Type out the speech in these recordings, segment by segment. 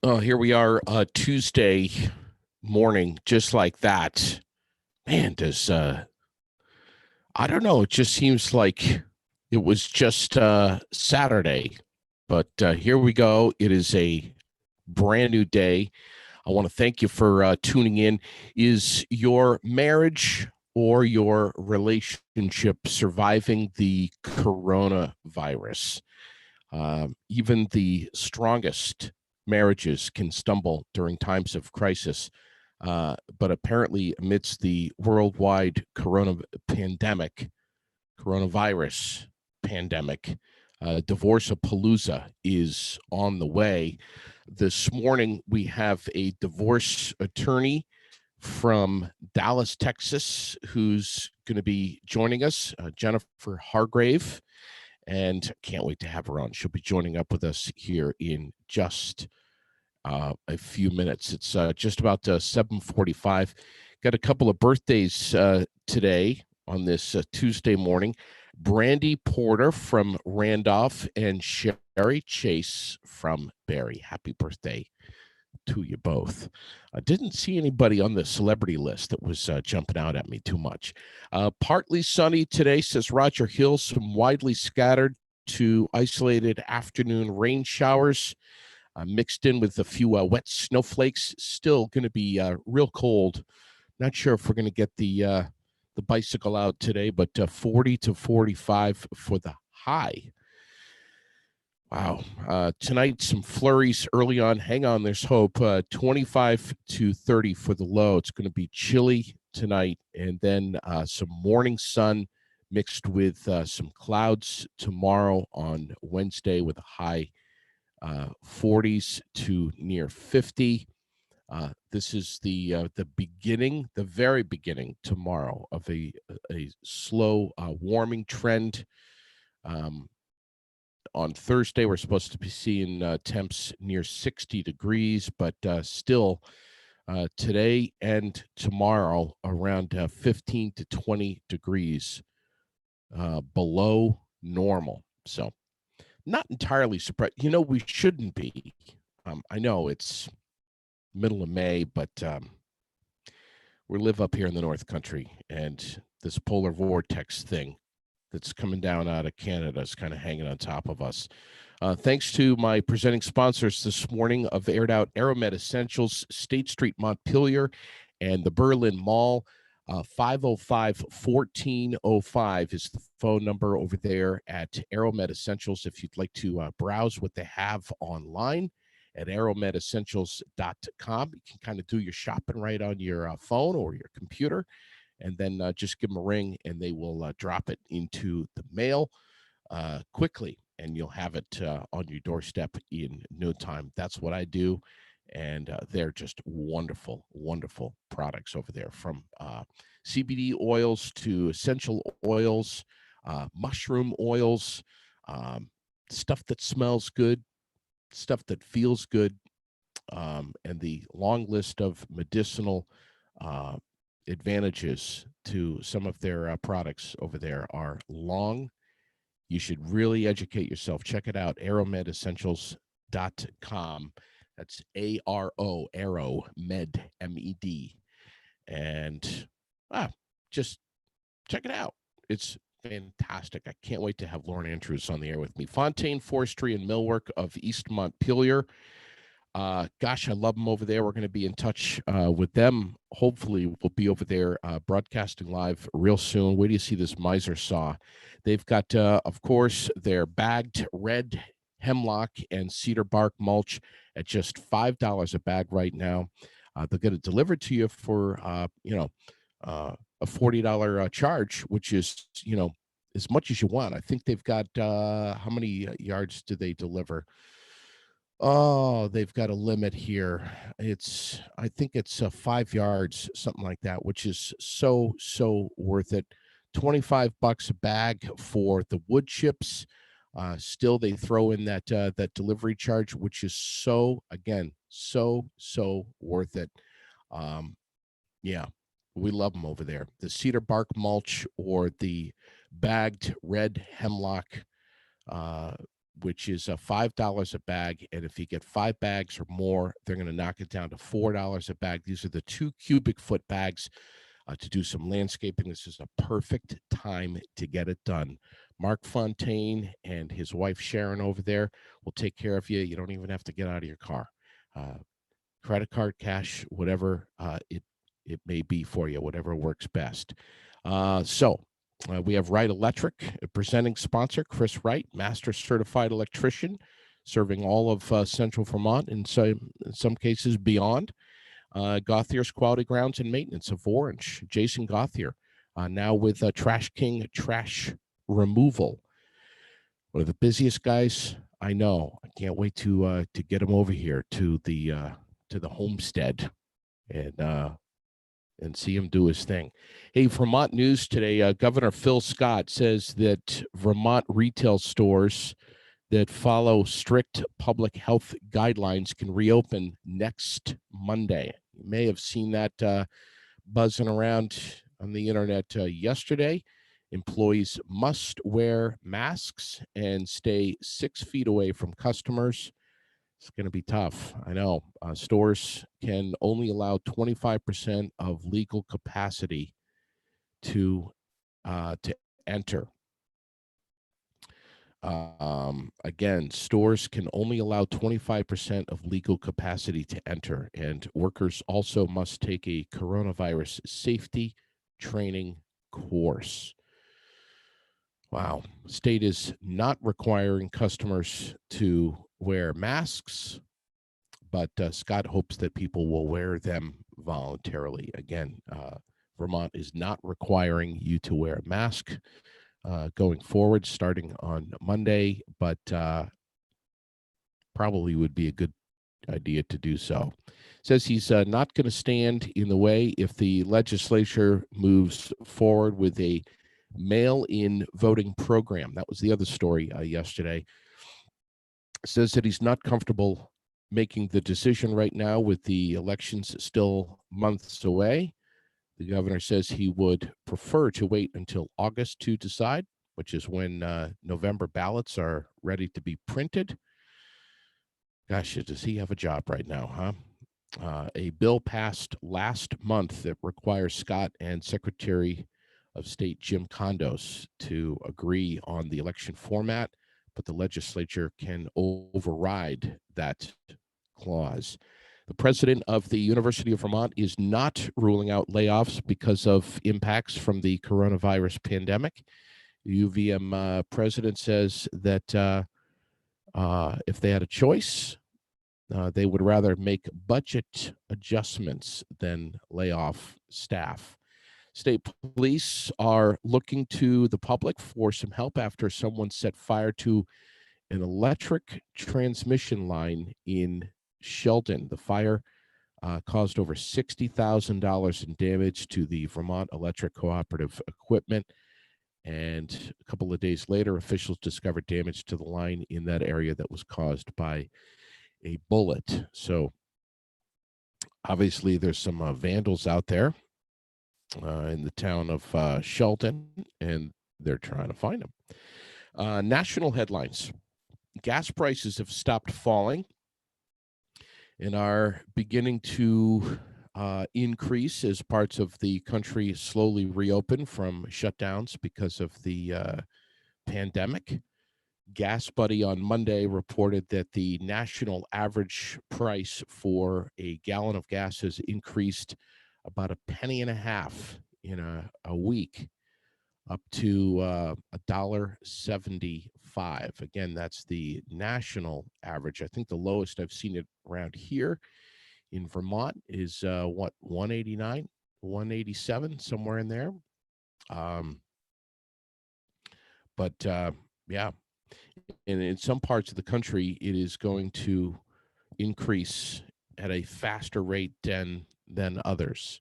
Oh, here we are, Tuesday morning, just like that. Man, does I don't know. It just seems like it was just Saturday, but here we go. It is a brand new day. I want to thank you for tuning in. Is your marriage or your relationship surviving the coronavirus? Even the strongest marriages can stumble during times of crisis. But apparently, amidst the worldwide coronavirus pandemic, Divorce-A-Palooza is on the way. This morning, we have a divorce attorney from Dallas, Texas, who's going to be joining us, Jennifer Hargrave, and can't wait to have her on. She'll be joining up with us here in just a few minutes. It's just about 7:45. Got a couple of birthdays today on this Tuesday morning. Brandy Porter from Randolph and Sherry Chase from Barry. Happy birthday to you both. I didn't see anybody on the celebrity list that was jumping out at me too much. Partly sunny today, says Roger Hill. Some widely scattered to isolated afternoon rain showers mixed in with a few wet snowflakes. Still going to be real cold. Not sure if we're going to get the bicycle out today, but 40 to 45 for the high. Wow. Tonight, some flurries early on. Hang on, there's hope. 25 to 30 for the low. It's going to be chilly tonight, and then some morning sun mixed with some clouds tomorrow on Wednesday with a high 40s to near 50. This is the beginning, the very beginning tomorrow of a slow warming trend. On Thursday, we're supposed to be seeing temps near 60 degrees, but still today and tomorrow around 15 to 20 degrees below normal. So, not entirely surprised. We shouldn't be. I know it's middle of May, but we live up here in the North Country, and this polar vortex thing that's coming down out of Canada is kind of hanging on top of us. Thanks to my presenting sponsors this morning of Aired Out Aeromed Essentials, State Street, Montpelier, and the Berlin Mall. 505-1405 is the phone number over there at Aeromed Essentials if you'd like to browse what they have online at aeromedessentials.com. You can kind of do your shopping right on your phone or your computer, and then just give them a ring, and they will drop it into the mail quickly, and you'll have it on your doorstep in no time. That's what I do, and they're just wonderful, wonderful products over there, from CBD oils to essential oils, mushroom oils, stuff that smells good, stuff that feels good, and the long list of medicinal advantages to some of their products over there are long. You should really educate yourself. Check it out, aeromedessentials.com. That's Arrow Med, MED. And just check it out. It's fantastic. I can't wait to have Lauren Andrews on the air with me. Fontaine Forestry and Millwork of East Montpelier. Gosh, I love them over there. We're going to be in touch with them. Hopefully, we'll be over there broadcasting live real soon. Wait till you see this miser saw. They've got, of course, their bagged red hemlock and cedar bark mulch at just $5 a bag right now. They'll get it delivered to you for, a $40 charge, which is, as much as you want. I think they've got, how many yards do they deliver? Oh, they've got a limit here. I think it's 5 yards, something like that, which is so worth it. $25 a bag for the wood chips. Still, they throw in that delivery charge, which is so worth it. Yeah, we love them over there. The cedar bark mulch or the bagged red hemlock. which is $5 a bag. And if you get 5 bags or more, they're going to knock it down to $4 a bag. These are the 2 cubic foot bags to do some landscaping. This is a perfect time to get it done. Mark Fontaine and his wife Sharon over there will take care of you. You don't even have to get out of your car. Credit card, cash, whatever it may be for you, whatever works best. We have Wright Electric, a presenting sponsor, Chris Wright, master certified electrician, serving all of Central Vermont and in some cases beyond. Gauthier's Quality Grounds and Maintenance of Orange, Jason Gauthier, now with Trash King Trash Removal. One of the busiest guys I know. I can't wait to get him over here to the homestead and see him do his thing. Hey, Vermont news today. Governor Phil Scott says that Vermont retail stores that follow strict public health guidelines can reopen next Monday. You may have seen that buzzing around on the internet yesterday. Employees must wear masks and stay 6 feet away from customers. It's going to be tough. I know. Stores can only allow 25% of legal capacity to enter. Again, stores can only allow 25% of legal capacity to enter, and workers also must take a coronavirus safety training course. Wow. State is not requiring customers to wear masks, but Scott hopes that people will wear them voluntarily. Again, Vermont is not requiring you to wear a mask going forward starting on Monday, but probably would be a good idea to do so. Says he's not going to stand in the way if the legislature moves forward with a mail-in voting program. That was the other story yesterday. Says that he's not comfortable making the decision right now with the elections still months away. The governor says he would prefer to wait until August to decide, which is when November ballots are ready to be printed. Gosh, does he have a job right now, huh? A bill passed last month that requires Scott and Secretary of State Jim Condos to agree on the election format, but the legislature can override that clause. The president of the University of Vermont is not ruling out layoffs because of impacts from the coronavirus pandemic. UVM president says that if they had a choice, they would rather make budget adjustments than lay off staff. State police are looking to the public for some help after someone set fire to an electric transmission line in Shelton. The fire caused over $60,000 in damage to the Vermont Electric Cooperative equipment. And a couple of days later, officials discovered damage to the line in that area that was caused by a bullet. So obviously there's some vandals out there in the town of Shelton, and they're trying to find them. National headlines. Gas prices have stopped falling and are beginning to increase as parts of the country slowly reopen from shutdowns because of the pandemic. Gas Buddy on Monday reported that the national average price for a gallon of gas has increased about $0.015 in a week, up to $1.75. Again, that's the national average. I think the lowest I've seen it around here in Vermont is 189, 187, somewhere in there. Yeah, and in some parts of the country, it is going to increase at a faster rate than others,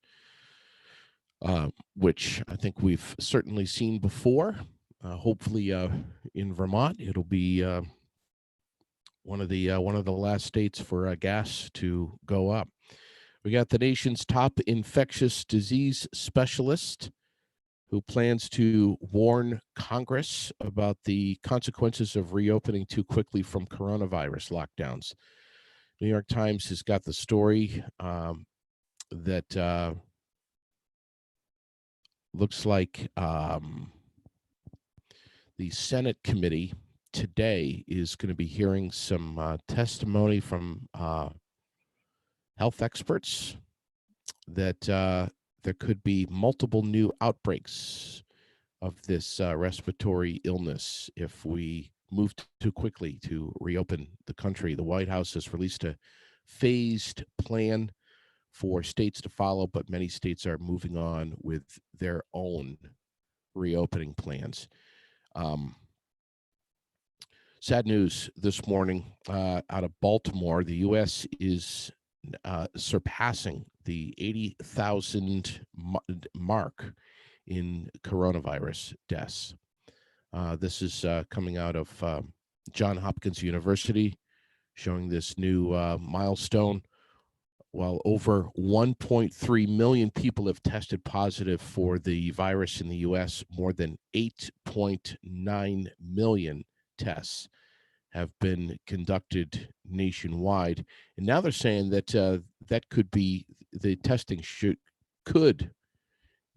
which I think we've certainly seen before. Hopefully, in Vermont, it'll be one of the last states for gas to go up. We got the nation's top infectious disease specialist who plans to warn Congress about the consequences of reopening too quickly from coronavirus lockdowns. New York Times has got the story that looks like the Senate committee today is going to be hearing some testimony from health experts that there could be multiple new outbreaks of this respiratory illness if we move too quickly to reopen the country. The White House has released a phased plan for states to follow, but many states are moving on with their own reopening plans. Sad news this morning out of Baltimore. The U.S. is surpassing the 80,000 mark in coronavirus deaths. This is coming out of Johns Hopkins University, showing this new milestone. While over 1.3 million people have tested positive for the virus in the U.S., more than 8.9 million tests have been conducted nationwide. And now they're saying that that could be, the testing could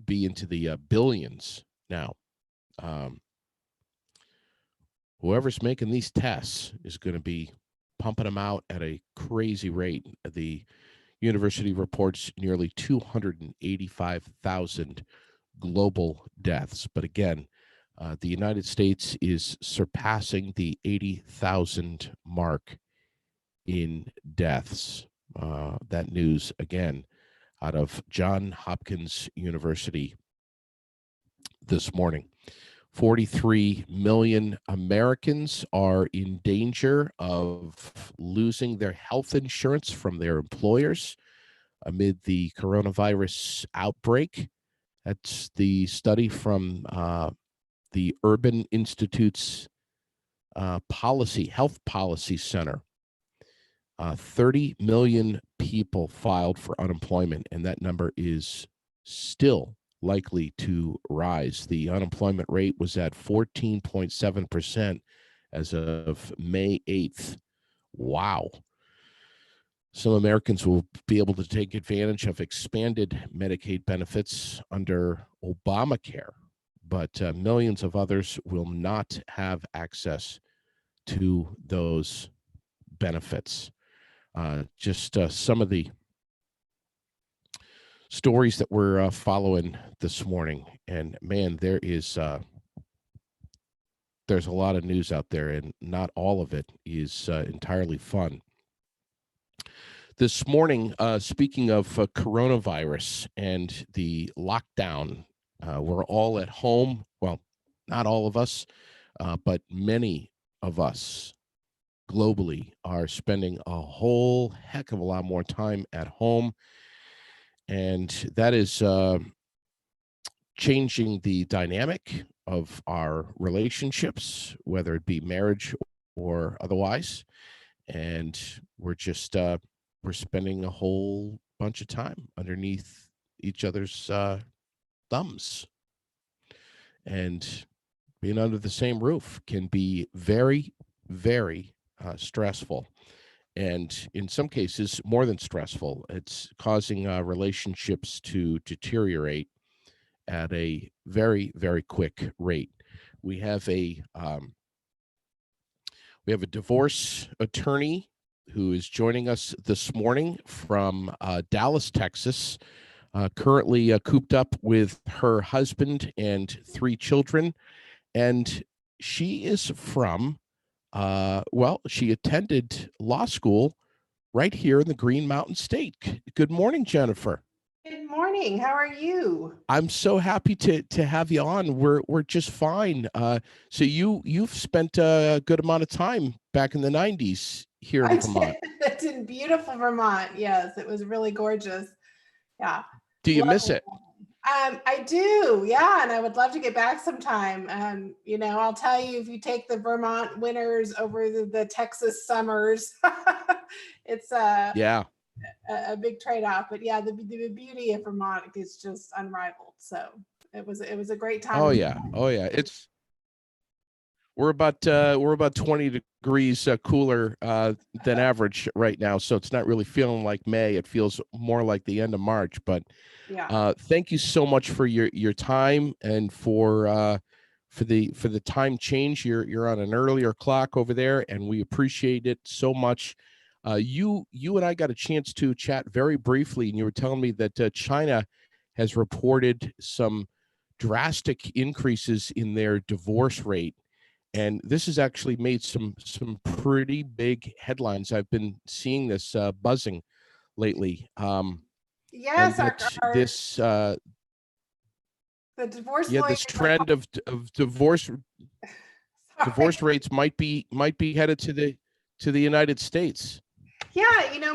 be into the billions now. Whoever's making these tests is going to be pumping them out at a crazy rate. The university reports nearly 285,000 global deaths. But again, the United States is surpassing the 80,000 mark in deaths. That news, again, out of Johns Hopkins University this morning. 43 million Americans are in danger of losing their health insurance from their employers amid the coronavirus outbreak. That's the study from the Urban Institute's Health Policy Center. 30 million people filed for unemployment, and that number is still likely to rise. The unemployment rate was at 14.7% as of May 8th. Wow. Some Americans will be able to take advantage of expanded Medicaid benefits under Obamacare, but millions of others will not have access to those benefits. Just some of the stories that we're following this morning, and man, there's a lot of news out there, and not all of it is entirely fun. This morning, speaking of coronavirus and the lockdown, we're all at home. Well, not all of us, but many of us globally are spending a whole heck of a lot more time at home. And that is changing the dynamic of our relationships, whether it be marriage or otherwise. And we're just, we're spending a whole bunch of time underneath each other's thumbs. And being under the same roof can be very, very stressful. And in some cases, more than stressful. It's causing relationships to deteriorate at a very, very quick rate. We have a divorce attorney who is joining us this morning from Dallas, Texas, currently cooped up with her husband and 3 children. And she is from she attended law school right here in the Green Mountain State. Good morning, Jennifer. Good morning. How are you? I'm so happy to have you on. We're just fine. So you've spent a good amount of time back in the 90s here in Vermont. It's in beautiful Vermont. Yes, it was really gorgeous. Yeah. Do you miss it? I do, yeah, and I would love to get back sometime. I'll tell you, if you take the Vermont winters over the Texas summers, it's a big trade-off. But yeah, the beauty of Vermont is just unrivaled. So It was a great time. Oh yeah. Oh yeah. We're about 20 degrees cooler than average right now, so it's not really feeling like May. It feels more like the end of March. But Yeah. thank you so much for your time and for the time change. You're on an earlier clock over there, and we appreciate it so much. You and I got a chance to chat very briefly, and you were telling me that China has reported some drastic increases in their divorce rate, and this has actually made some pretty big headlines. I've been seeing this buzzing lately, and Yes, that our this the divorce yeah, lawyers this are trend of divorce sorry. rates might be headed to the United States. Yeah,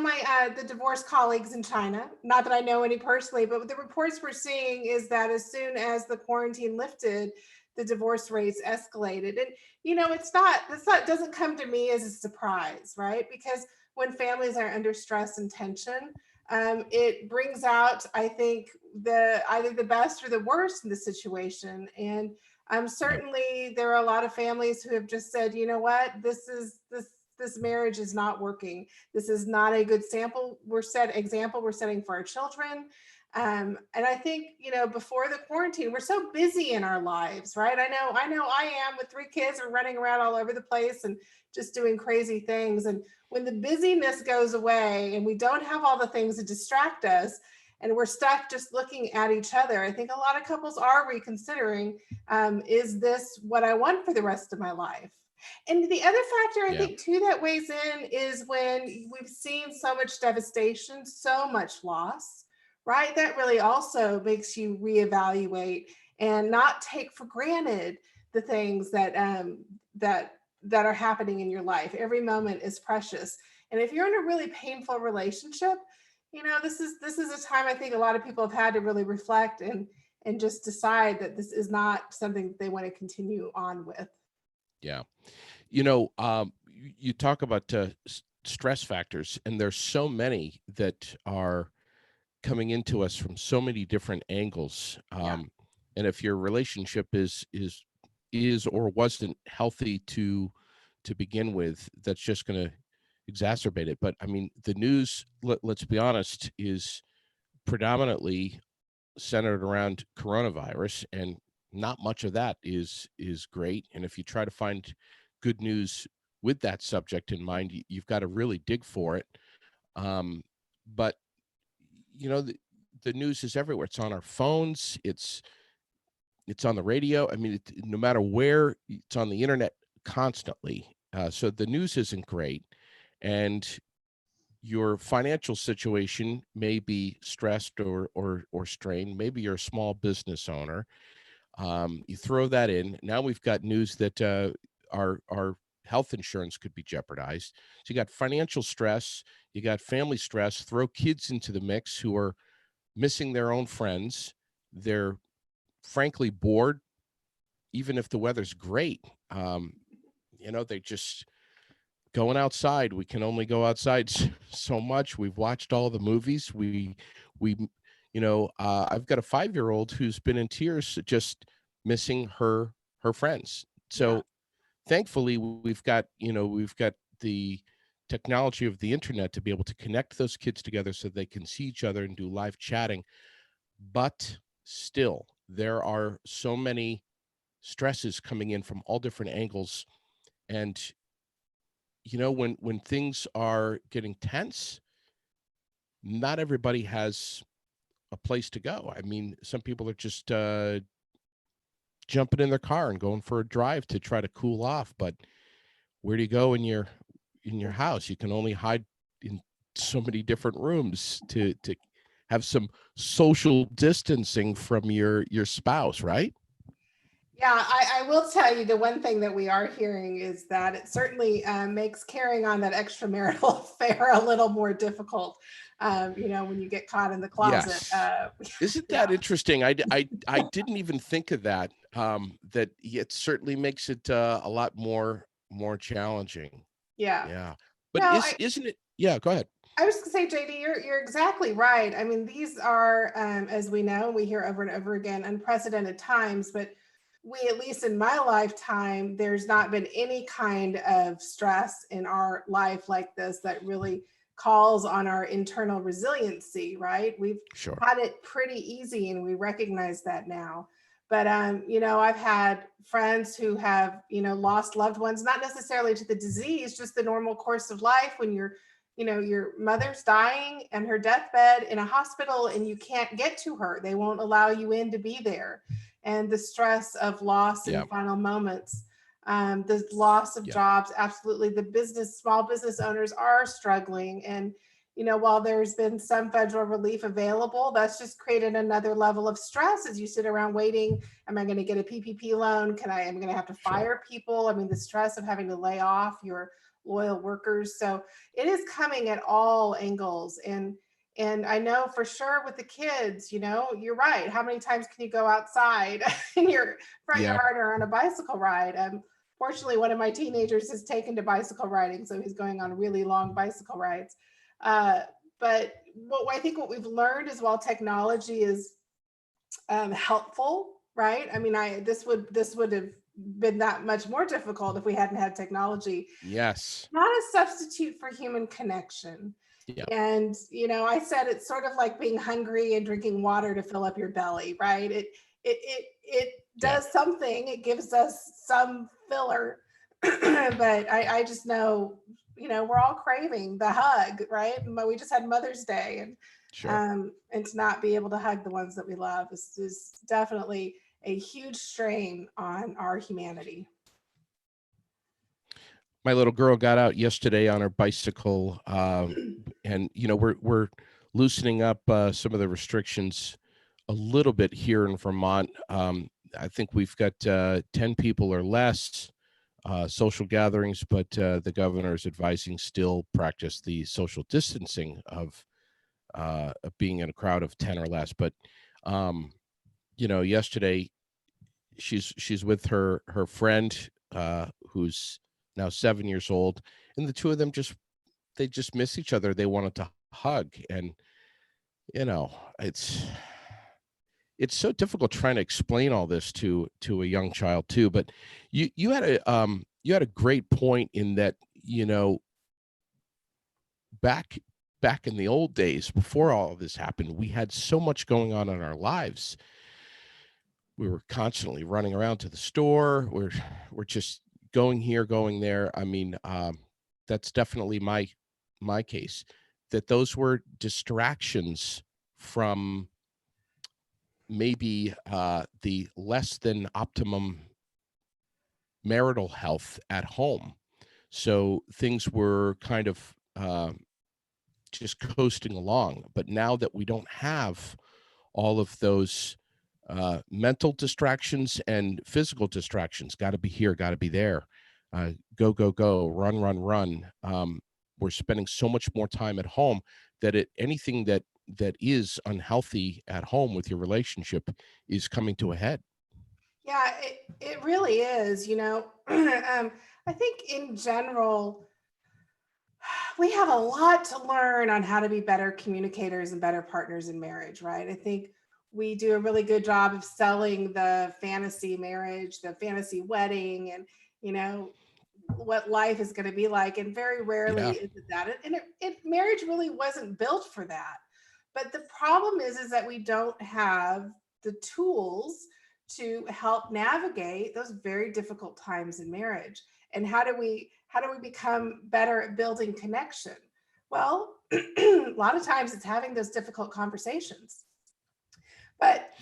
my the divorce colleagues in China, not that I know any personally, but the reports we're seeing is that as soon as the quarantine lifted, the divorce rates escalated. And it's not doesn't come to me as a surprise, right? Because when families are under stress and tension, it brings out, I think, the either the best or the worst in the situation. And Yeah, certainly there are a lot of families who have just said, you know what, this marriage is not working. This is not a good example we're setting for our children. And I think, before the quarantine, we're so busy in our lives, right? I know I am, with three kids are running around all over the place and just doing crazy things. And when the busyness goes away and we don't have all the things to distract us, and we're stuck just looking at each other, I think a lot of couples are reconsidering, is this what I want for the rest of my life? And the other factor I yeah, think too that weighs in is when we've seen so much devastation, so much loss, right? That really also makes you reevaluate and not take for granted the things that are happening in your life. Every moment is precious. And if you're in a really painful relationship, this is a time I think a lot of people have had to really reflect and just decide that this is not something that they want to continue on with. yeah. You talk about stress factors, and there's so many that are coming into us from so many different angles. Yeah. And if your relationship is or wasn't healthy to begin with, that's just going to exacerbate it. But I mean, the news, let's be honest, is predominantly centered around coronavirus, and not much of that is great. And if you try to find good news with that subject in mind, you've got to really dig for it. But the news is everywhere. It's on our phones. It's on the radio. I mean, no matter where, it's on the internet constantly. So the news isn't great, and your financial situation may be stressed or strained. Maybe you're a small business owner. You throw that in. Now we've got news that our health insurance could be jeopardized. So you got financial stress, you got family stress. Throw kids into the mix who are missing their own friends. They're frankly bored, even if the weather's great. They just going outside. We can only go outside so much. We've watched all the movies. We I've got a 5-year-old who's been in tears just missing her friends. Yeah. So thankfully we've got the technology of the internet to be able to connect those kids together so they can see each other and do live chatting. But still, there are so many stresses coming in from all different angles. And when things are getting tense, not everybody has a place to go. I mean, some people are just jumping in their car and going for a drive to try to cool off. But where do you go in your house? You can only hide in so many different rooms to have some social distancing from your spouse, right? Yeah, I will tell you the one thing that we are hearing is that it certainly makes carrying on that extramarital affair a little more difficult. When you get caught in the closet. Yes. Isn't Yeah, that interesting? I didn't even think of that. That it certainly makes it a lot more challenging. yeah. Yeah. But No, isn't it? Yeah, go ahead. I was going to say, JD, you're exactly right. I mean, these are, as we know, we hear over and over again, unprecedented times. But we, at least in my lifetime, there's not been any kind of stress in our life like this that really calls on our internal resiliency. Right? We've Sure. had it pretty easy, and we recognize that now. But I've had friends who have, lost loved ones, not necessarily to the disease, just the normal course of life when your mother's dying and her deathbed in a hospital and you can't get to her. They won't allow you in to be there. And the stress of loss in Yeah. final moments, the loss of Yeah. jobs, absolutely. Small business owners are struggling. And, while there's been some federal relief available, that's just created another level of stress as you sit around waiting. Am I going to get a PPP loan? Am I going to have to Sure. fire people? I mean, the stress of having to lay off your loyal workers. So it is coming at all angles. And I know for sure with the kids, you're right. How many times can you go outside in your front Yeah. yard or on a bicycle ride? Fortunately, one of my teenagers is taken to bicycle riding, so he's going on really long bicycle rides. Uh, but I think what we've learned is, while technology is helpful, right? I mean, this would have been that much more difficult if we hadn't had technology. Yes. Not a substitute for human connection. Yeah. And I said it's sort of like being hungry and drinking water to fill up your belly, right? It Yeah. does something. It gives us some filler, but I just know, we're all craving the hug, right? We just had Mother's Day, Sure. and to not be able to hug the ones that we love is definitely a huge strain on our humanity. My little girl got out yesterday on her bicycle, and we're loosening up some of the restrictions a little bit here in Vermont. I think we've got 10 people or less social gatherings, but the governor is advising still practice the social distancing of being in a crowd of 10 or less. But yesterday she's with her friend who's now 7 years old, and the two of them they just miss each other. They wanted to hug, and you know it's so difficult trying to explain all this to a young child too. But you had a great point in that, back back in the old days before all of this happened, we had so much going on in our lives. We were constantly running around to the store. We're just going here, going there. I mean, that's definitely my case. That those were distractions from maybe the less than optimum marital health at home. So things were kind of just coasting along. But now that we don't have all of those mental distractions and physical distractions, got to be here, got to be there, go, go, go, run, run, run. We're spending so much more time at home that anything that is unhealthy at home with your relationship is coming to a head. Yeah, it really is. I think in general, we have a lot to learn on how to be better communicators and better partners in marriage, right? I think we do a really good job of selling the fantasy marriage, the fantasy wedding, and what life is going to be like. And very rarely Yeah. is it that. And marriage really wasn't built for that. But the problem is that we don't have the tools to help navigate those very difficult times in marriage. And how do we become better at building connection? Well, a lot of times it's having those difficult conversations. But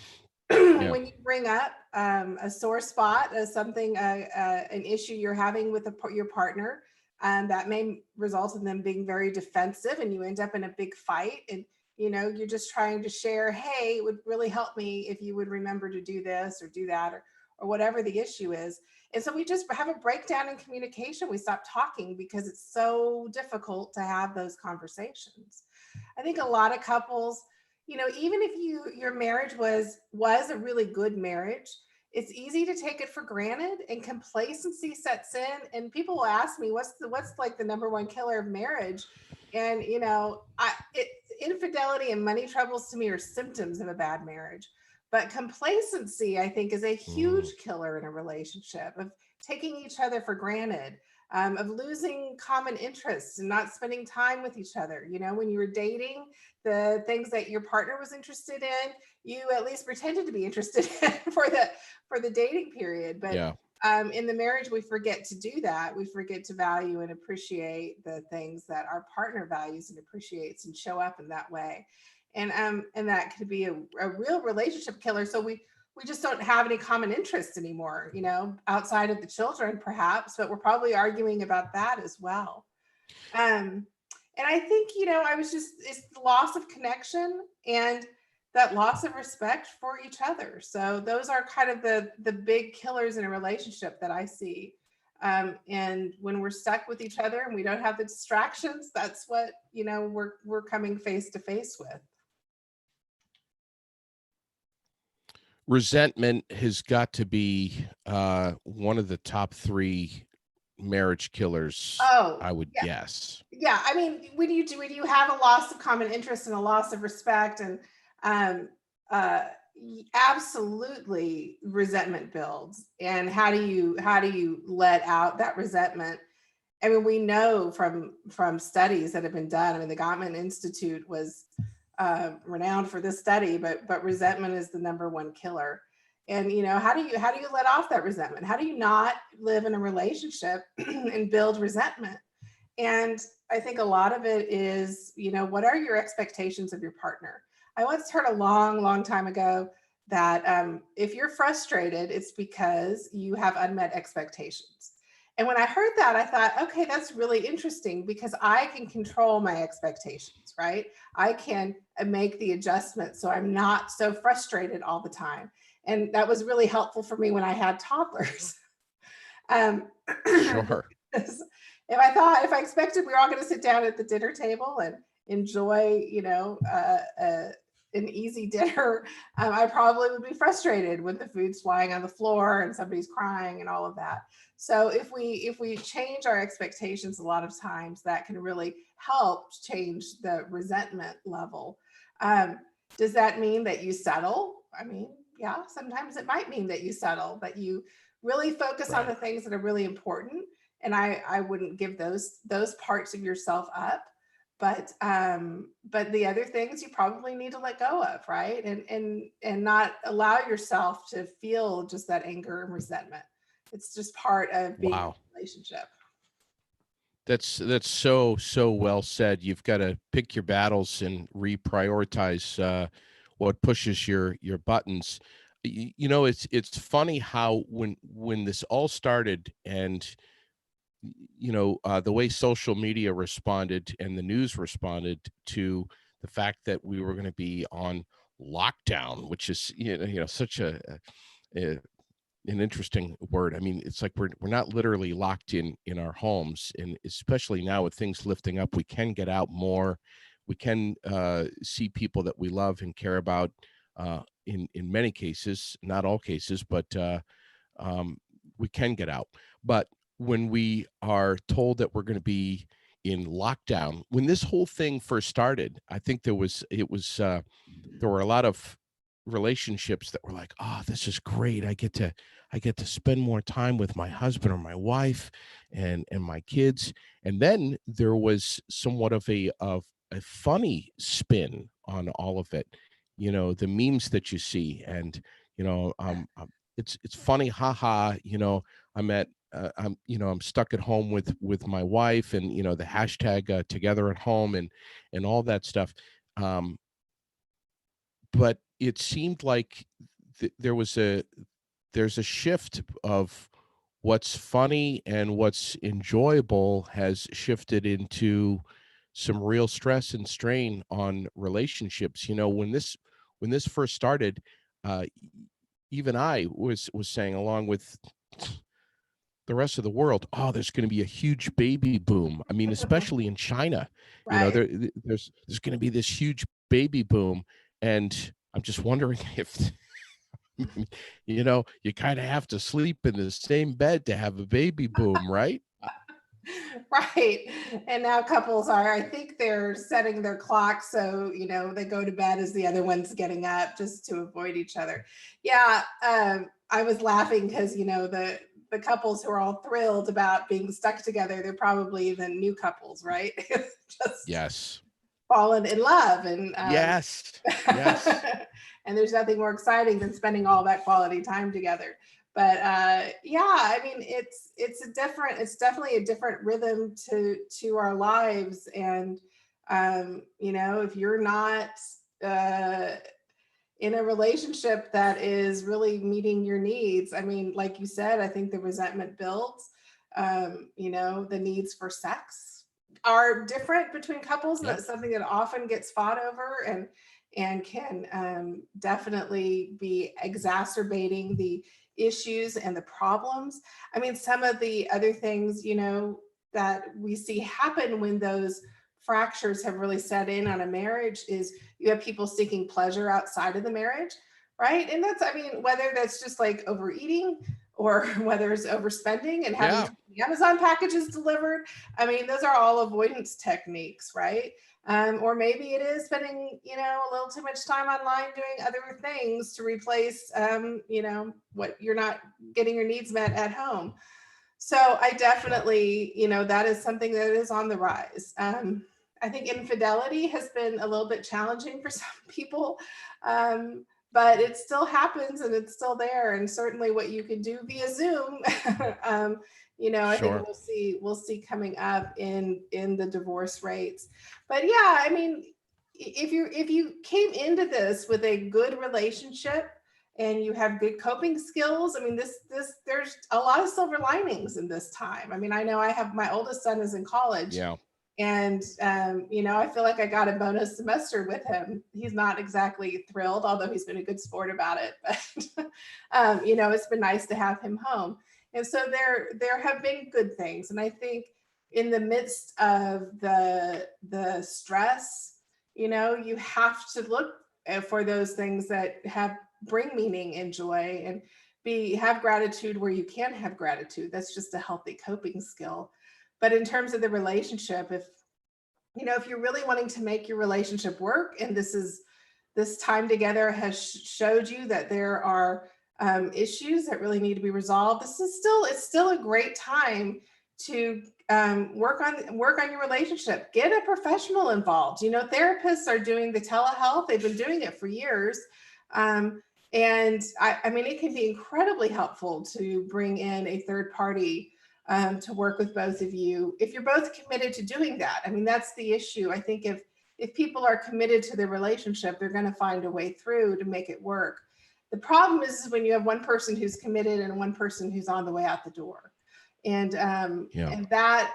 Yeah. when you bring up a sore spot as something, an issue you're having with your partner, that may result in them being very defensive, and you end up in a big fight. And you're just trying to share, hey, it would really help me if you would remember to do this or do that, or whatever the issue is. And so we just have a breakdown in communication. We stop talking because it's so difficult to have those conversations. I think a lot of couples, even if your marriage was a really good marriage, it's easy to take it for granted, and complacency sets in. And people will ask me, what's like the number one killer of marriage? And infidelity and money troubles to me are symptoms of a bad marriage. But complacency, I think, is a Mm, huge killer in a relationship, of taking each other for granted, of losing common interests and not spending time with each other. When you were dating, the things that your partner was interested in, you at least pretended to be interested in for the dating period. But yeah. in the marriage, we forget to do that. We forget to value and appreciate the things that our partner values and appreciates, and show up in that way. And that could be a real relationship killer. So we just don't have any common interests anymore, outside of the children, perhaps, but we're probably arguing about that as well. Um, and I think, it's the loss of connection and that loss of respect for each other. So those are kind of the big killers in a relationship that I see. And when we're stuck with each other and we don't have the distractions, that's what, we're coming face to face with. Resentment has got to be one of the top three marriage killers, Oh, I would yeah. Yeah. Yeah. I mean, when you have a loss of common interest and a loss of respect, and um, absolutely resentment builds. And how do you let out that resentment? I mean, we know from studies that have been done. I mean, the Gottman Institute was renowned for this study, but resentment is the number one killer. And how do you let off that resentment? How do you not live in a relationship and build resentment? And I think a lot of it is, what are your expectations of your partner? I once heard a long, long time ago that if you're frustrated, it's because you have unmet expectations. And when I heard that, I thought, okay, that's really interesting, because I can control my expectations, right? I can make the adjustment so I'm not so frustrated all the time. And that was really helpful for me when I had toddlers. Um, Sure. because if I expected we were all going to sit down at the dinner table and enjoy, an easy dinner, I probably would be frustrated with the food's flying on the floor and somebody's crying and all of that. So if we change our expectations, a lot of times that can really help change the resentment level. Um, does that mean that you settle? I mean, yeah, sometimes it might mean that you settle, that you really focus on Right. the things that are really important. And I wouldn't give those parts of yourself up. But the other things you probably need to let go of, right? And not allow yourself to feel just that anger and resentment. It's just part of being in Wow. a relationship. That's so well said. You've got to pick your battles and reprioritize what pushes your buttons. It's funny how when this all started, and the way social media responded and the news responded to the fact that we were going to be on lockdown, which is such a an interesting word. I mean, it's like we're not literally locked in our homes, and especially now with things lifting up, we can get out more. We can see people that we love and care about. In many cases, not all cases, but um, we can get out. But when we are told that we're going to be in lockdown, when this whole thing first started, I think there were a lot of relationships that were like, oh, this is great, I get to spend more time with my husband or my wife and my kids. And then there was somewhat of a funny spin on all of it, the memes that you see. And it's funny, haha, I'm at I'm stuck at home with my wife, and the hashtag together at home, and all that stuff. um but it seemed like there's a shift of what's funny and what's enjoyable has shifted into some real stress and strain on relationships. When this first started, even I was saying, along with the rest of the world, oh, there's going to be a huge baby boom. I mean, especially in China, Right. there's going to be this huge baby boom. And I'm just wondering if you kind of have to sleep in the same bed to have a baby boom, right? Right. And now couples are, I think they're setting their clock so, they go to bed as the other one's getting up just to avoid each other. Yeah. I was laughing because, the couples who are all thrilled about being stuck together, they're probably the new couples, right? Just Yes. fallen in love. And Yes. Yes. and there's nothing more exciting than spending all that quality time together. But yeah, I mean, it's definitely a different rhythm to our lives. And if you're not uh in a relationship that is really meeting your needs, I mean, like you said, I think the resentment builds. The needs for sex are different between couples, and Yep. that's something that often gets fought over, and can definitely be exacerbating the issues and the problems. I mean, some of the other things, that we see happen when those fractures have really set in on a marriage is you have people seeking pleasure outside of the marriage, right? And that's, I mean, whether that's just like overeating or whether it's overspending and having Yeah. Amazon packages delivered. I mean, those are all avoidance techniques, right? Or maybe it is spending, a little too much time online doing other things to replace, what you're not getting your needs met at home. So I Sure. definitely, that is something that is on the rise. I think infidelity has been a little bit challenging for some people, but it still happens and it's still there. And certainly, what you can do via Zoom, I think Sure. we'll see coming up in the divorce rates. But yeah, I mean, if you came into this with a good relationship and you have good coping skills, I mean, this there's a lot of silver linings in this time. I mean, I know I have, my oldest son is in college, Yeah. and I feel like I got a bonus semester with him. He's not exactly thrilled, although he's been a good sport about it. But it's been nice to have him home. And so there have been good things, and I think in the midst of the stress, you have to look for those things that have bring meaning and joy, and have gratitude where you can have gratitude. That's just a healthy coping skill. But in terms of the relationship, if you're really wanting to make your relationship work, and this time together has showed you that there are issues that really need to be resolved, it's still a great time to work on your relationship. Get a professional involved. Therapists are doing the telehealth. They've been doing it for years. Um, and I mean, it can be incredibly helpful to bring in a third party to work with both of you if you're both committed to doing that. I mean, that's the issue. I think if people are committed to their relationship, they're going to find a way through to make it work. The problem is when you have one person who's committed and one person who's on the way out the door, and Yeah.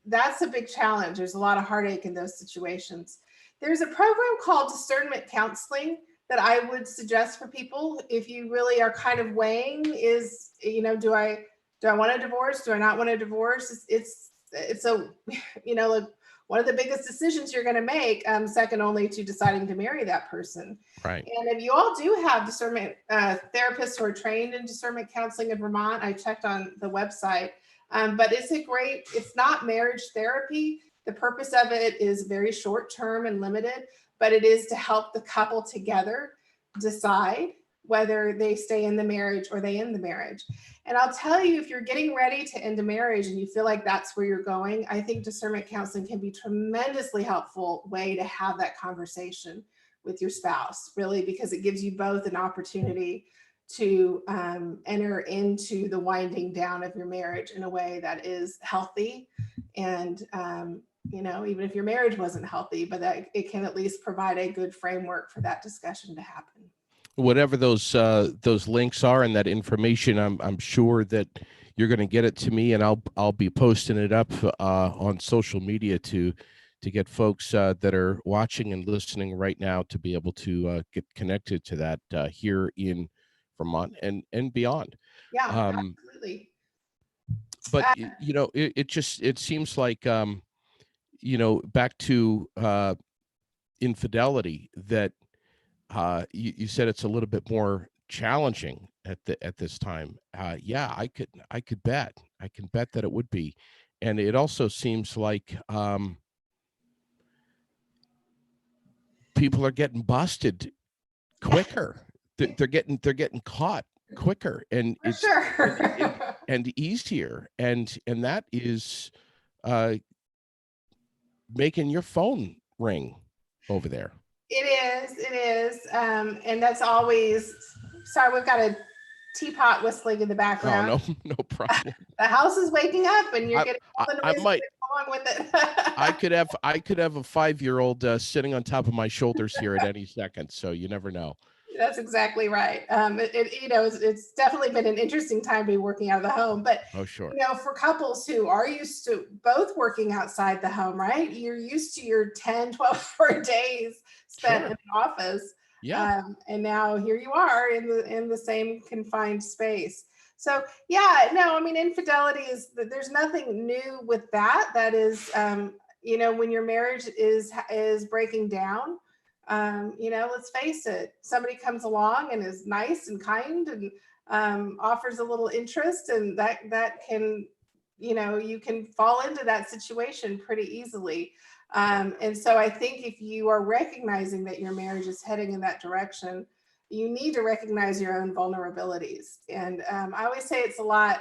that's a big challenge. There's a lot of heartache in those situations. There's a program called discernment counseling that I would suggest for people if you really are kind of weighing, is, do I want a divorce? Do I not want a divorce? It's a like one of the biggest decisions you're going to make, second only to deciding to marry that person. Right. And if you all do have discernment therapists who are trained in discernment counseling in Vermont, I checked on the website. But it's not marriage therapy. The purpose of it is very short term and limited, but it is to help the couple together decide whether they stay in the marriage or they end the marriage. And I'll tell you, if you're getting ready to end a marriage and you feel like that's where you're going, I think discernment counseling can be a tremendously helpful way to have that conversation with your spouse, really, because it gives you both an opportunity to enter into the winding down of your marriage in a way that is healthy. And, even if your marriage wasn't healthy, but that it can at least provide a good framework for that discussion to happen. Whatever those links are and that information, I'm sure that you're going to get it to me, and I'll be posting it up on social media to get folks that are watching and listening right now to be able to get connected to that here in Vermont and beyond. Yeah, Um, absolutely. but it seems like back to infidelity, that you said it's a little bit more challenging at this time. Yeah, I can bet that it would be. And it also seems like people are getting busted quicker. They're getting caught quicker, and For it's sure. and easier, and that is uh, making your phone ring over there. It is. And that's always, sorry, we've got a teapot whistling in the Oh, background. no, no problem. The house is waking up and you're I, getting I, all the I noise might, along with it. I could have a 5-year-old sitting on top of my shoulders here at any second, so you never know. That's exactly right. It's definitely been an interesting time to be working out of the home, but Oh, sure. for couples who are used to both working outside the home, right? You're used to your 10, 12 hour days spent in Sure. the office. Yeah. And now here you are in the same confined space. So yeah, no, I mean, infidelity there's nothing new with that. That is, when your marriage is breaking down, let's face it, somebody comes along and is nice and kind and offers a little interest, and that can, you can fall into that situation pretty easily. And so I think if you are recognizing that your marriage is heading in that direction, you need to recognize your own vulnerabilities. And I always say it's a lot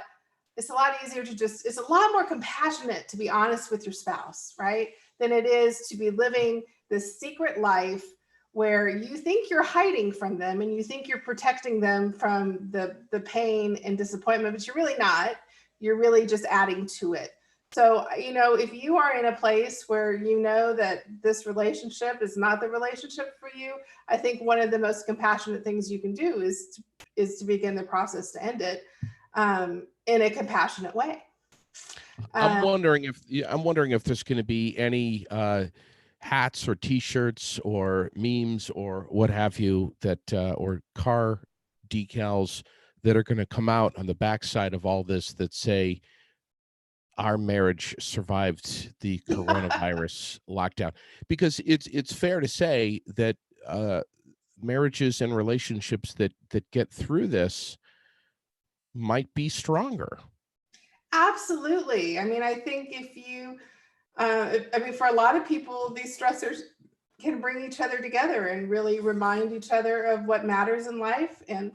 easier to it's a lot more compassionate to be honest with your spouse, right? Than it is to be living this secret life where you think you're hiding from them and you think you're protecting them from the pain and disappointment, but you're really not. You're really just adding to it. So, if you are in a place where you know that this relationship is not the relationship for you, I think one of the most compassionate things you can do is to begin the process to end it in a compassionate way. I'm wondering if there's going to be any hats or T-shirts or memes or what have you that or car decals that are going to come out on the backside of all this that say our marriage survived the coronavirus lockdown, because it's fair to say that marriages and relationships that get through this might be stronger. Absolutely. I mean, I think if you, for a lot of people, these stressors can bring each other together and really remind each other of what matters in life, and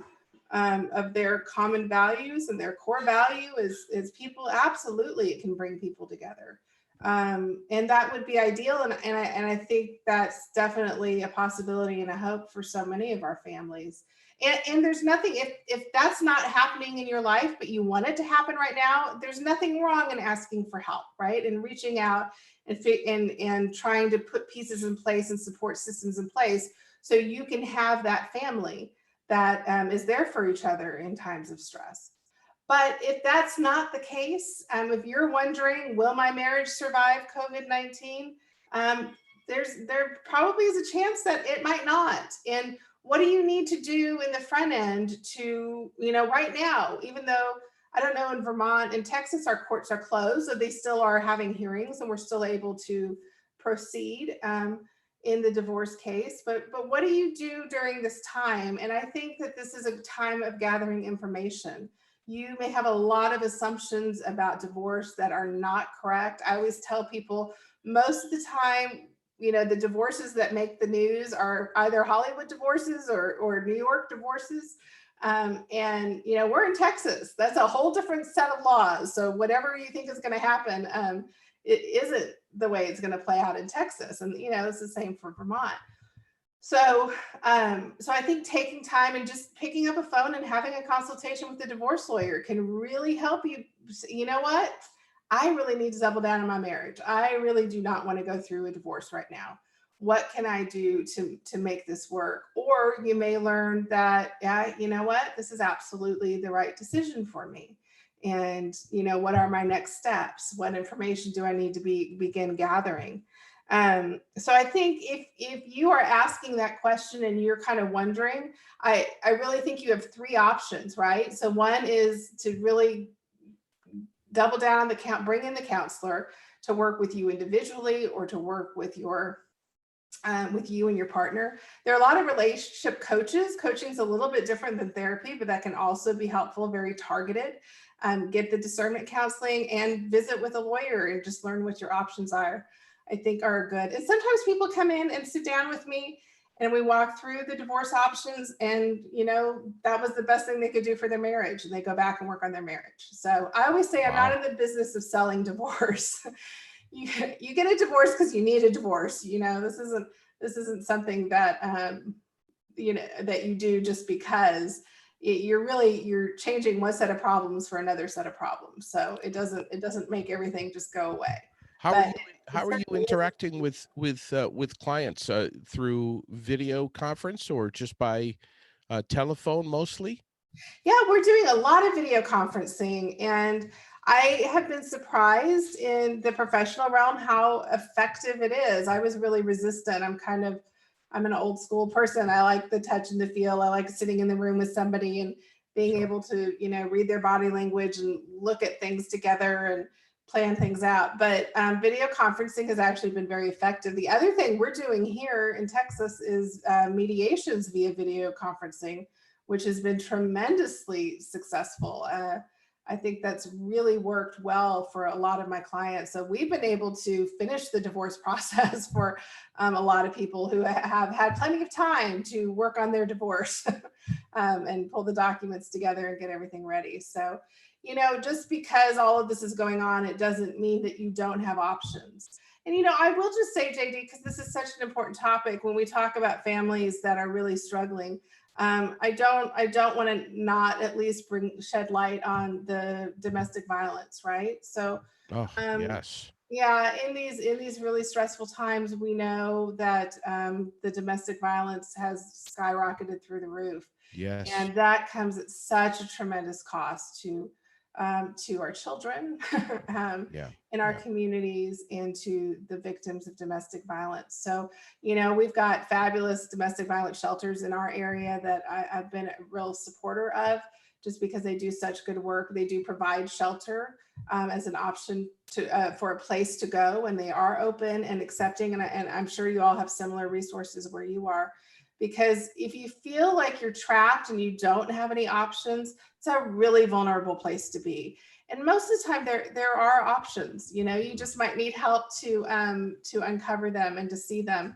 of their common values and their core value is people. Absolutely, it can bring people together. And that would be ideal. And I think that's definitely a possibility and a hope for so many of our families. And there's nothing, if that's not happening in your life, but you want it to happen right now, there's nothing wrong in asking for help, right? And reaching out and trying to put pieces in place and support systems in place so you can have that family that is there for each other in times of stress. But if that's not the case, if you're wondering, will my marriage survive COVID-19? There probably is a chance that it might not. And what do you need to do in the front end to, right now, even though I don't know, in Vermont and Texas, our courts are closed, so they still are having hearings and we're still able to proceed in the divorce case. But what do you do during this time? And I think that this is a time of gathering information. You may have a lot of assumptions about divorce that are not correct. I always tell people most of the time, the divorces that make the news are either Hollywood divorces or New York divorces. And we're in Texas. That's a whole different set of laws. So whatever you think is going to happen, it isn't the way it's going to play out in Texas. And it's the same for Vermont. So I think taking time and just picking up a phone and having a consultation with the divorce lawyer can really help you. You know what? I really need to double down on my marriage. I really do not want to go through a divorce right now. What can I do to make this work? Or you may learn that, yeah, you know what? This is absolutely the right decision for me. And, what are my next steps? What information do I need to begin gathering? So I think if you are asking that question and you're kind of wondering, I really think you have three options, right? So one is to really double down on bring in the counselor to work with you individually or to work with with you and your partner. There are a lot of relationship coaches. Coaching is a little bit different than therapy, but that can also be helpful, very targeted. get the discernment counseling, and visit with a lawyer and just learn what your options are, I think are good. And sometimes people come in and sit down with me and we walk through the divorce options, and that was the best thing they could do for their marriage, and they go back and work on their marriage. So I always say, I'm not Wow. in the business of selling divorce. you get a divorce because you need a divorce. This isn't something that that you do just because. You're changing one set of problems for another set of problems, so it doesn't make everything just go away. How are But you it how are you certainly is. interacting with clients through video conference or just by telephone mostly? Yeah, we're doing a lot of video conferencing, and I have been surprised in the professional realm how effective it is. I was really resistant. I'm an old school person. I like the touch and the feel. I like sitting in the room with somebody and being Sure. able to, read their body language and look at things together and plan things out. But video conferencing has actually been very effective. The other thing we're doing here in Texas is mediations via video conferencing, which has been tremendously successful. I think that's really worked well for a lot of my clients. So we've been able to finish the divorce process for a lot of people who have had plenty of time to work on their divorce and pull the documents together and get everything ready. So, just because all of this is going on, it doesn't mean that you don't have options. And I will just say, JD, because this is such an important topic when we talk about families that are really struggling. I don't want to not at least shed light on the domestic violence, right? So, Oh, um, yes. yeah, in these really stressful times, we know that the domestic violence has skyrocketed through the roof, Yes. and that comes at such a tremendous cost to our children, Yeah. in our Yeah. communities, and to the victims of domestic violence. So, we've got fabulous domestic violence shelters in our area that I've been a real supporter of, just because they do such good work. They do provide shelter as an option for a place to go, and they are open and accepting. And I'm sure you all have similar resources where you are, because if you feel like you're trapped and you don't have any options, it's a really vulnerable place to be. And most of the time, there are options. You just might need help to uncover them and to see them,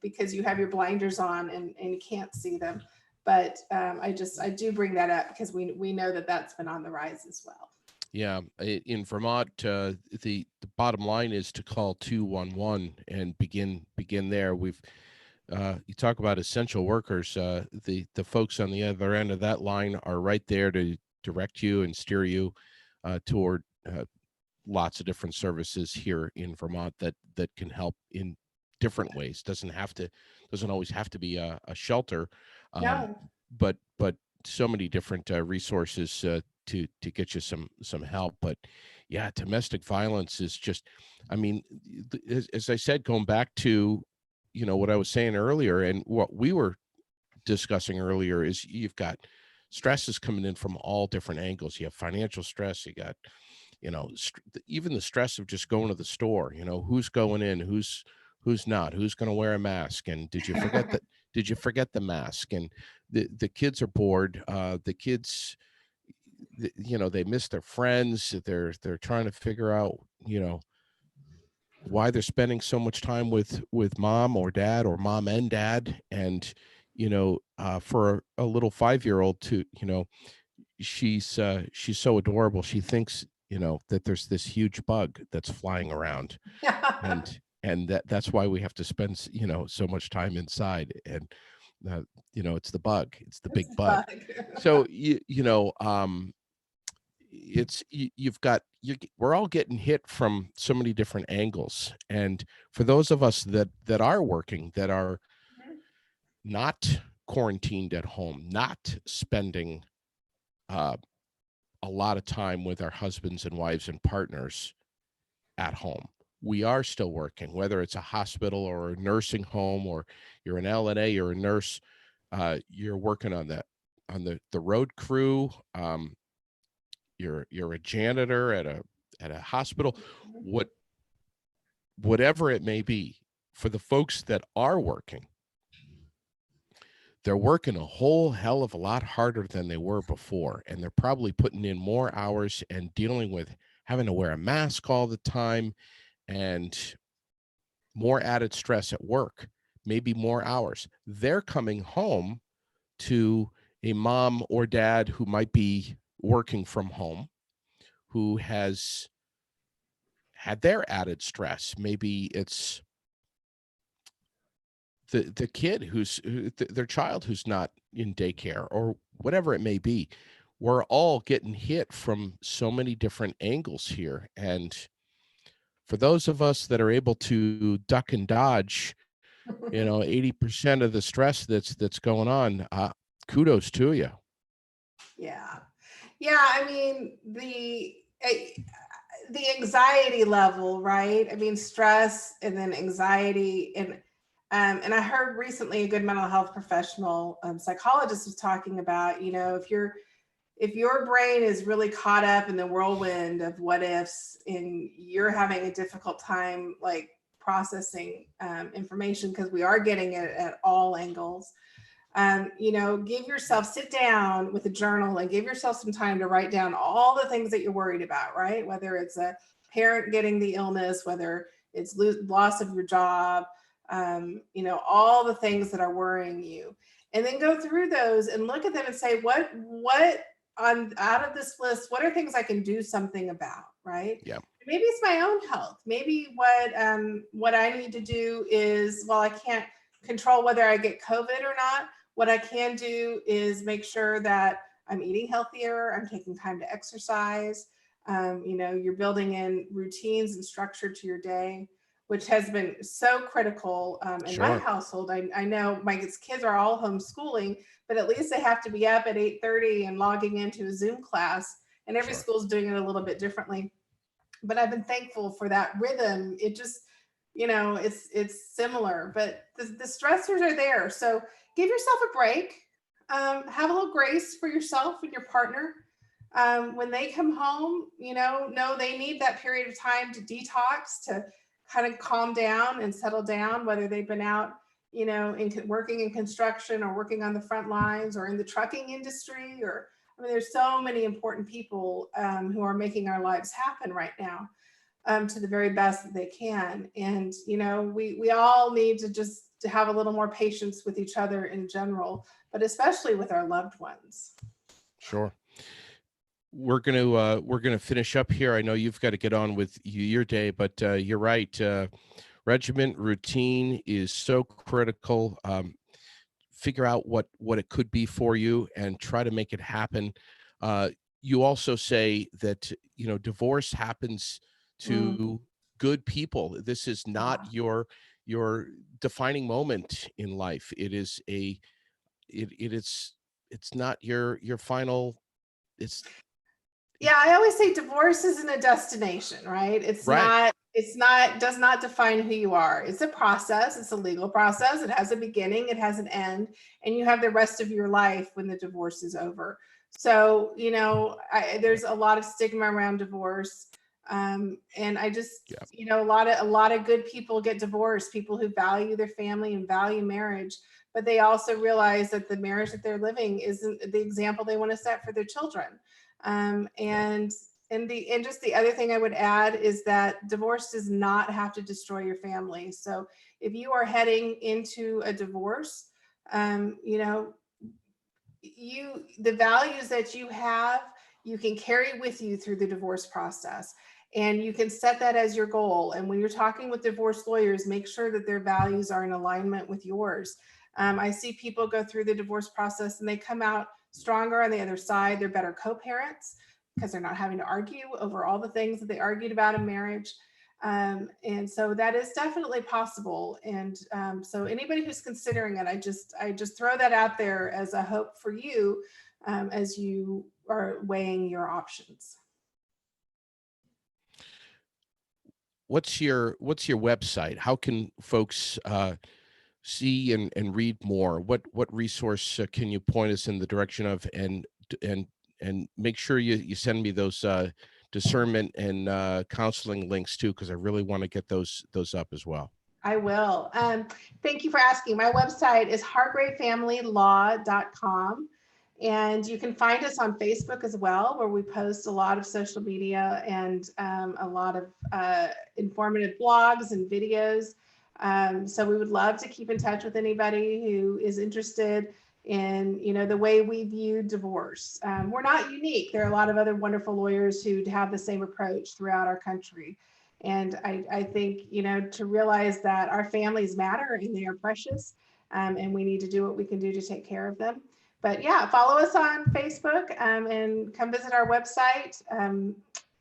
because you have your blinders on and you can't see them. But I do bring that up because we know that that's been on the rise as well. Yeah, in Vermont, the bottom line is to call 211 and begin there. You talk about essential workers. The folks on the other end of that line are right there to direct you and steer you toward lots of different services here in Vermont that can help in different ways. Doesn't always have to be a shelter, um, No, but so many different resources to get you some help. But yeah, domestic violence is just, I mean, as I said, going back to what I was saying earlier and what we were discussing earlier, is you've got stresses coming in from all different angles. You have financial stress, you got even the stress of just going to the store, who's going in, who's not, who's going to wear a mask, and did you forget the mask, and the kids are bored, the kids, they miss their friends, they're trying to figure out why they're spending so much time with mom or dad, or mom and dad. And for a little 5-year-old to she's so adorable. She thinks, that there's this huge bug that's flying around, and that's why we have to spend, so much time inside. And uh, it's the bug, it's the it's big a bug. bug. So you've got we're all getting hit from so many different angles. And for those of us that are working, that are not quarantined at home, not spending uh, a lot of time with our husbands and wives and partners at home. We are still working, whether it's a hospital or a nursing home, or you're an LNA or a nurse. You're working on the road crew. You're a janitor at a hospital. Whatever it may be, for the folks that are working, they're working a whole hell of a lot harder than they were before. And they're probably putting in more hours and dealing with having to wear a mask all the time and more added stress at work, maybe more hours. They're coming home to a mom or dad who might be working from home, who has had their added stress. Maybe it's the kid their child who's not in daycare or whatever it may be. We're all getting hit from so many different angles here. And for those of us that are able to duck and dodge, 80% of the stress that's going on, kudos to you. Yeah. Yeah. I mean, the anxiety level, right? I mean, stress and then anxiety. And I heard recently a good mental health professional, psychologist, was talking about, if your brain is really caught up in the whirlwind of what ifs and you're having a difficult time like processing information, because we are getting it at all angles, give yourself, sit down with a journal and give yourself some time to write down all the things that you're worried about, right? Whether it's a parent getting the illness, whether it's loss of your job, all the things that are worrying you. And then go through those and look at them and say, what on out of this list, what are things I can do something about, right? Yeah. Maybe it's my own health. Maybe what I need to do is, well, I can't control whether I get COVID or not. What I can do is make sure that I'm eating healthier, I'm taking time to exercise. You're building in routines and structure to your day, which has been so critical in my Sure. household. I know my kids are all homeschooling, but at least they have to be up at 8:30 and logging into a Zoom class. And every Sure. school's doing it a little bit differently. But I've been thankful for that rhythm. It just, it's similar, but the stressors are there. So give yourself a break. Have a little grace for yourself and your partner. When they come home, know they need that period of time to detox, to kind of calm down and settle down, whether they've been out, working in construction or working on the front lines or in the trucking industry, or, I mean, there's so many important people who are making our lives happen right now, to the very best that they can. And, we all need to have a little more patience with each other in general, but especially with our loved ones. Sure. We're gonna finish up here. I know you've got to get on with your day, but you're right. Regiment routine is so critical. Figure out what it could be for you and try to make it happen. You also say that divorce happens Mm, to good people. This is not yeah. your defining moment in life. It is it's not your final. It's Yeah, I always say divorce isn't a destination, right? right. Does not define who you are. It's a process, it's a legal process. It has a beginning, it has an end, and you have the rest of your life when the divorce is over. So, there's a lot of stigma around divorce. And I just, Yeah. a lot of good people get divorced, people who value their family and value marriage, but they also realize that the marriage that they're living isn't the example they want to set for their children. Yeah. And just the other thing I would add is that divorce does not have to destroy your family. So if you are heading into a divorce, the values that you have, you can carry with you through the divorce process. And you can set that as your goal. And when you're talking with divorce lawyers, make sure that their values are in alignment with yours. I see people go through the divorce process and they come out stronger on the other side. They're better co-parents because they're not having to argue over all the things that they argued about in marriage. And so that is definitely possible. And so anybody who's considering it, I just throw that out there as a hope for you, as you are weighing your options. What's your website? How can folks see and read more? What resource can you point us in the direction of? And make sure you send me those discernment and counseling links too, because I really want to get those up as well. I will. Thank you for asking. My website is hargrafamilylaw.com. And you can find us on Facebook as well, where we post a lot of social media and a lot of informative blogs and videos. So we would love to keep in touch with anybody who is interested in, the way we view divorce. We're not unique. There are a lot of other wonderful lawyers who have the same approach throughout our country. And I think, to realize that our families matter and they are precious, and we need to do what we can do to take care of them. But yeah, follow us on Facebook, and come visit our website.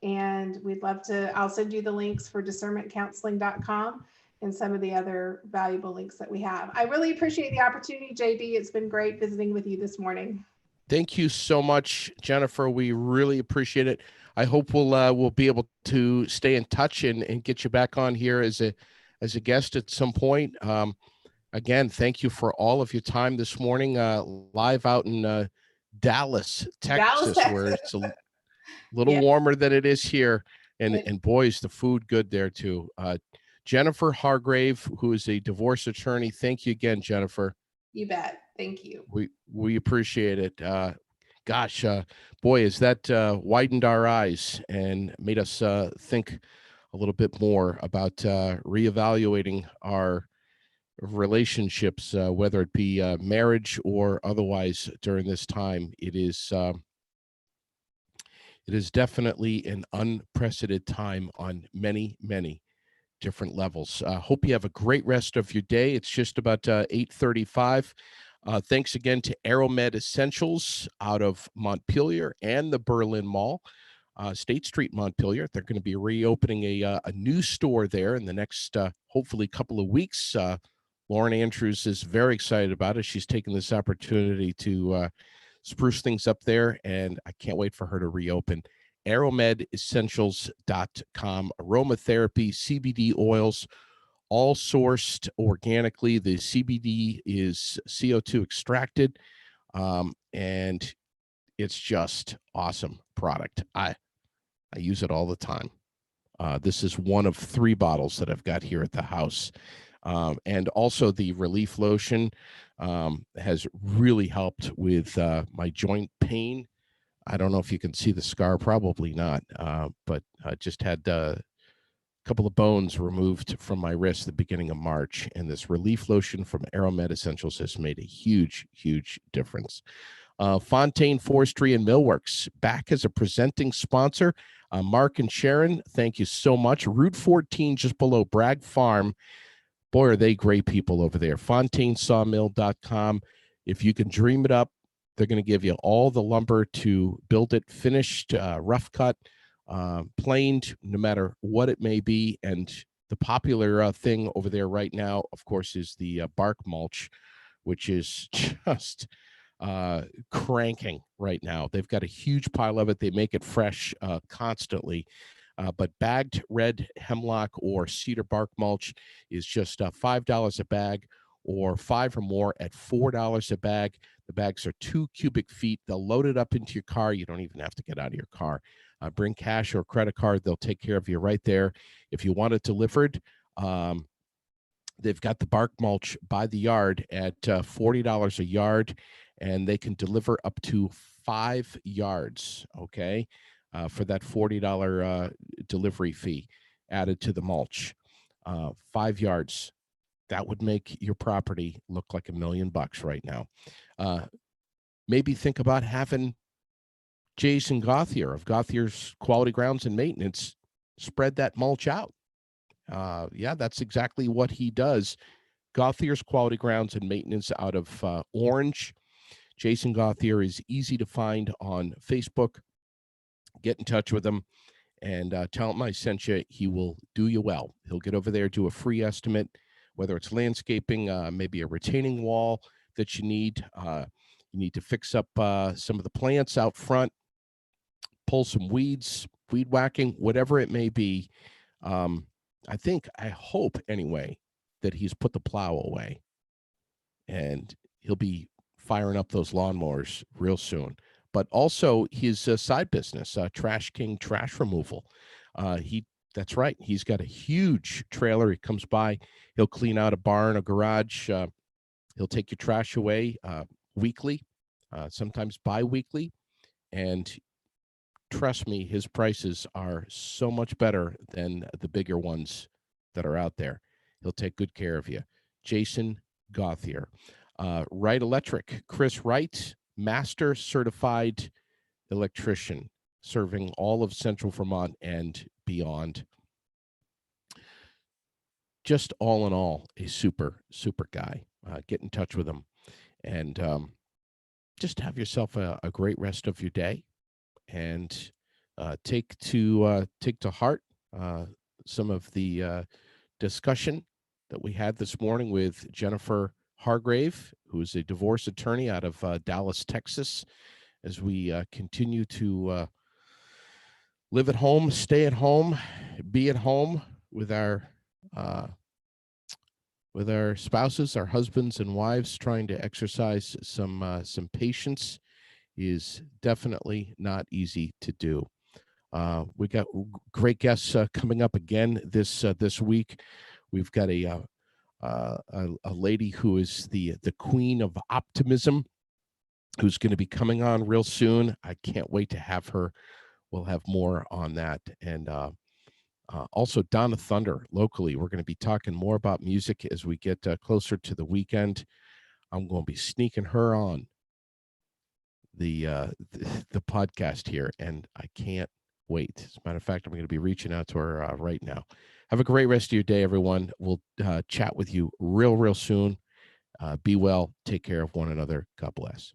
And we'd love to, I'll send you the links for discernmentcounseling.com and some of the other valuable links that we have. I really appreciate the opportunity, JD. It's been great visiting with you this morning. Thank you so much, Jennifer. We really appreciate it. I hope we'll be able to stay in touch and get you back on here as a guest at some point. Again, thank you for all of your time this morning, live out in Dallas, Texas, where it's a little warmer than it is here. And boy, is the food good there too. Jennifer Hargrave, who is a divorce attorney. Thank you again, Jennifer. You bet. Thank you. We appreciate it. Gosh, boy, has that widened our eyes and made us think a little bit more about reevaluating our relationships, whether it be marriage or otherwise during this time. It is definitely an unprecedented time on many, many different levels. Hope you have a great rest of your day. It's just about 8:35. Thanks again to Aeromed Essentials out of Montpelier and the Berlin Mall, State Street, Montpelier. They're going to be reopening a new store there in the next, hopefully, couple of weeks. Lauren Andrews is very excited about it. She's taken this opportunity to spruce things up there, and I can't wait for her to reopen. ArrowMedEssentials.com. Aromatherapy, CBD oils, all sourced organically. The CBD is CO2 extracted, and it's just awesome product. I use it all the time. This is one of 3 bottles that I've got here at the house. And also the relief lotion has really helped with my joint pain. I don't know if you can see the scar, probably not, but I just had a couple of bones removed from my wrist at the beginning of March, and this relief lotion from Aeromed Essentials has made a huge, huge difference. Fontaine Forestry and Millworks back as a presenting sponsor. Mark and Sharon, thank you so much. Route 14, just below Bragg Farm. Boy, are they great people over there. FontaineSawmill.com. If you can dream it up, they're going to give you all the lumber to build it, finished, rough cut, planed, no matter what it may be. And the popular thing over there right now, of course, is the bark mulch, which is just cranking right now. They've got a huge pile of it. They make it fresh constantly. But bagged red hemlock or cedar bark mulch is just $5 a bag, or 5 or more at $4 a bag. The bags are 2 cubic feet. They'll load it up into your car. You don't even have to get out of your car. Bring cash or credit card. They'll take care of you right there. If you want it delivered, they've got the bark mulch by the yard at $40 a yard, and they can deliver up to 5 yards, okay, for that $40 delivery fee added to the mulch. 5 yards. That would make your property look like $1 million right now. Maybe think about having Jason Gauthier of Gauthier's Quality Grounds and Maintenance spread that mulch out. Yeah, that's exactly what he does. Gauthier's Quality Grounds and Maintenance out of Orange. Jason Gauthier is easy to find on Facebook. Get in touch with him and tell him I sent you. He will do you well. He'll get over there, do a free estimate, whether it's landscaping, maybe a retaining wall that you need. You need to fix up some of the plants out front, pull some weeds, weed whacking, whatever it may be. I hope anyway, that he's put the plow away and he'll be firing up those lawnmowers real soon. But also his side business, Trash King Trash Removal. He That's right. He's got a huge trailer. He comes by, he'll clean out a barn, a garage. He'll take your trash away weekly, sometimes bi-weekly. And trust me, his prices are so much better than the bigger ones that are out there. He'll take good care of you. Jason Gauthier. Wright Electric, Chris Wright, master certified electrician, serving all of Central Vermont and beyond. Just all in all, a super, super guy. Get in touch with him and just have yourself a great rest of your day, and take to heart some of the discussion that we had this morning with Jennifer Hargrave, who is a divorce attorney out of Dallas, Texas, as we continue to live at home, stay at home, be at home with our spouses, our husbands and wives. Trying to exercise some patience is definitely not easy to do. We got great guests coming up again this week. We've got a lady who is the queen of optimism, who's going to be coming on real soon. I can't wait to have her. We'll have more on that. And also Donna Thunder locally. We're going to be talking more about music as we get closer to the weekend. I'm going to be sneaking her on the podcast here, and I can't wait. As a matter of fact, I'm going to be reaching out to her right now. Have a great rest of your day, everyone. We'll chat with you real soon. Be well. Take care of one another. God bless.